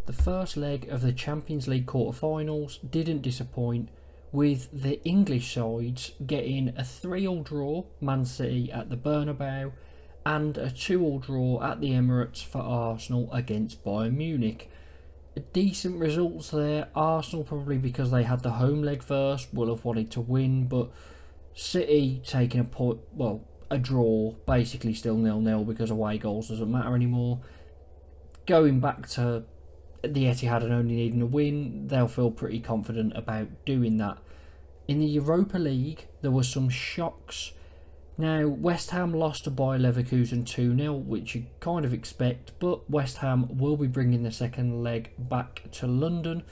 The first leg of the Champions League quarter-finals didn't disappoint, with the English sides getting a 3-3 draw, Man City at the Bernabeu, and a 2-2 draw at the Emirates for Arsenal against Bayern Munich. Decent results there. Arsenal, probably because they had the home leg first, will have wanted to win, but City taking a draw, basically still 0-0 because away goals doesn't matter anymore. Going back to the Etihad and only needing a win, they'll feel pretty confident about doing that. In the Europa League, there were some shocks. Now, West Ham lost to Bayer Leverkusen 2-0, which you kind of expect, but West Ham will be bringing the second leg back to London.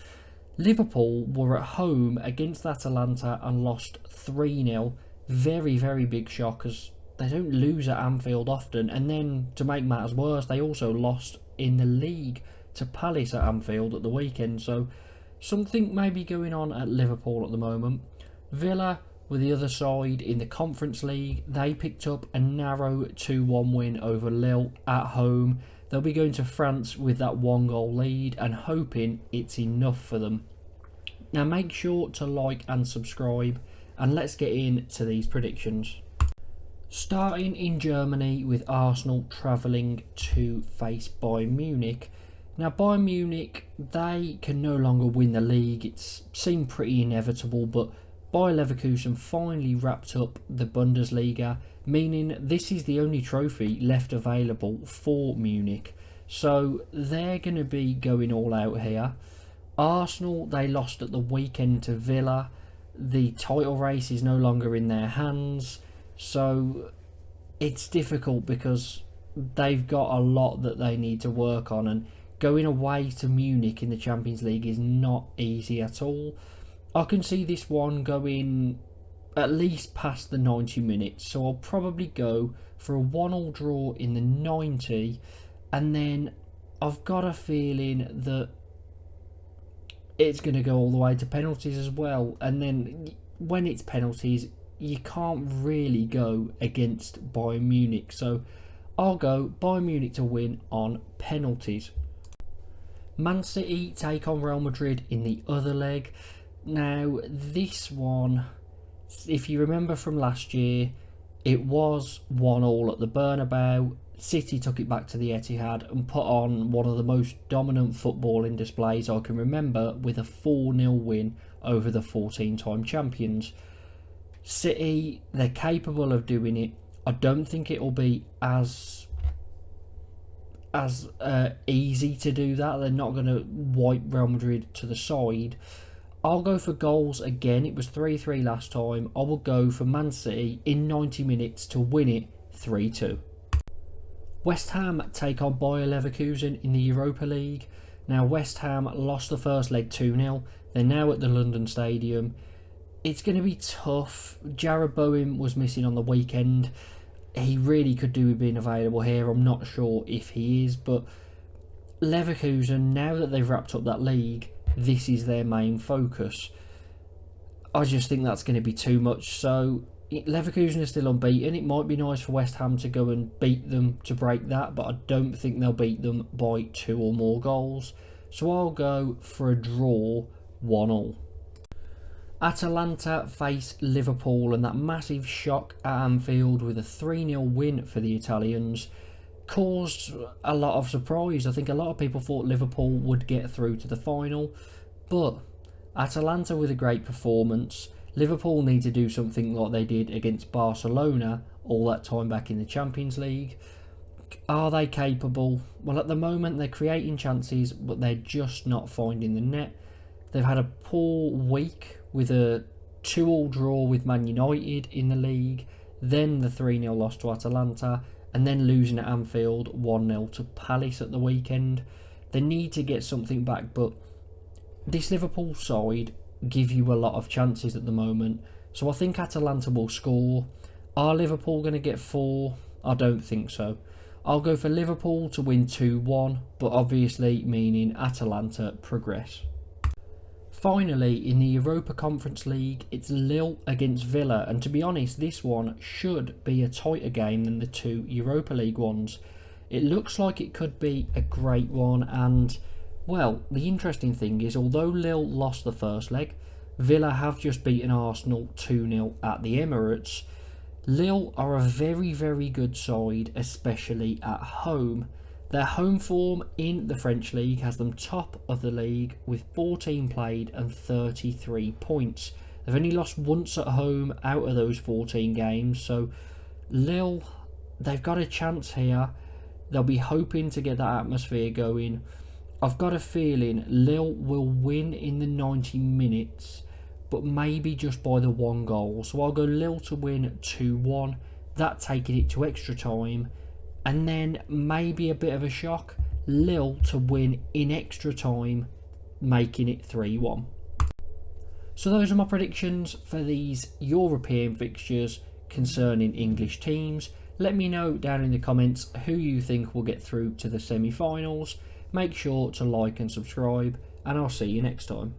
Liverpool were at home against Atalanta and lost 3-0. Very, very big shock, as they don't lose at Anfield often. And then, to make matters worse, they also lost in the league to Palace at Anfield at the weekend. So, something may be going on at Liverpool at the moment. Villa were the other side in the Conference League. They picked up a narrow 2-1 win over Lille at home. They'll be going to France with that 1-goal lead and hoping it's enough for them. Now make sure to like and subscribe, and let's get into these predictions. Starting in Germany with Arsenal travelling to face Bayern Munich. Now Bayern Munich, they can no longer win the league. It's seemed pretty inevitable, but Bayer Leverkusen finally wrapped up the Bundesliga, meaning this is the only trophy left available for Munich. So they're going to be going all out here. Arsenal, they lost at the weekend to Villa. The title race is no longer in their hands. So it's difficult because they've got a lot that they need to work on, and going away to Munich in the Champions League is not easy at all. I can see this one going at least past the 90 minutes, so I'll probably go for a 1-1 draw in the 90, and then I've got a feeling that it's going to go all the way to penalties as well, and then when it's penalties, you can't really go against Bayern Munich, so I'll go Bayern Munich to win on penalties. Man City take on Real Madrid in the other leg. Now, this one, if you remember from last year, it was 1-1 at the Bernabeu. City took it back to the Etihad and put on one of the most dominant footballing displays I can remember, with a 4-0 win over the 14-time champions. City, they're capable of doing it. I don't think it will be as easy to do that. They're not going to wipe Real Madrid to the side. I'll go for goals again. It was 3-3 last time. I will go for Man City in 90 minutes to win it 3-2. West Ham take on Bayer Leverkusen in the Europa League. Now West Ham lost the first leg 2-0. They're now at the London Stadium. It's going to be tough. Jarrod Bowen was missing on the weekend. He really could do with being available here. I'm not sure if he is, but Leverkusen, now that they've wrapped up that league, this is their main focus. I just think that's going to be too much. So Leverkusen is still unbeaten. It might be nice for West Ham to go and beat them to break that, but I don't think they'll beat them by 2 or more goals. So I'll go for a draw 1-1. Atalanta face Liverpool, and that massive shock at Anfield with a 3-0 win for the Italians caused a lot of surprise. I think a lot of people thought Liverpool would get through to the final, but Atalanta with a great performance. Liverpool need to do something like they did against Barcelona all that time back in the Champions League. Are they capable? Well, at the moment they're creating chances, but they're just not finding the net. They've had a poor week with a 2-2 draw with Man United in the league, then the 3-0 loss to Atalanta, and then losing at Anfield 1-0 to Palace at the weekend. They need to get something back, but this Liverpool side give you a lot of chances at the moment. So I think Atalanta will score. Are Liverpool going to get 4? I don't think so. I'll go for Liverpool to win 2-1, but obviously meaning Atalanta progress. Finally, in the Europa Conference League, it's Lille against Villa, and to be honest, this one should be a tighter game than the 2 Europa League ones. It looks like it could be a great one, and Well, the interesting thing is, although Lille lost the first leg, Villa have just beaten Arsenal 2-0 at the Emirates. Lille are a very, very good side, especially at home. Their home form in the French league has them top of the league with 14 played and 33 points. They've only lost once at home out of those 14 games, so Lille, they've got a chance here. They'll be hoping to get that atmosphere going. I've got a feeling Lille will win in the 90 minutes, but maybe just by the 1 goal. So I'll go Lille to win 2-1, that taking it to extra time, and then maybe a bit of a shock, Lille to win in extra time, making it 3-1. So those are my predictions for these European fixtures concerning English teams. Let me know down in the comments who you think will get through to the semi-finals. Make sure to like and subscribe, and I'll see you next time.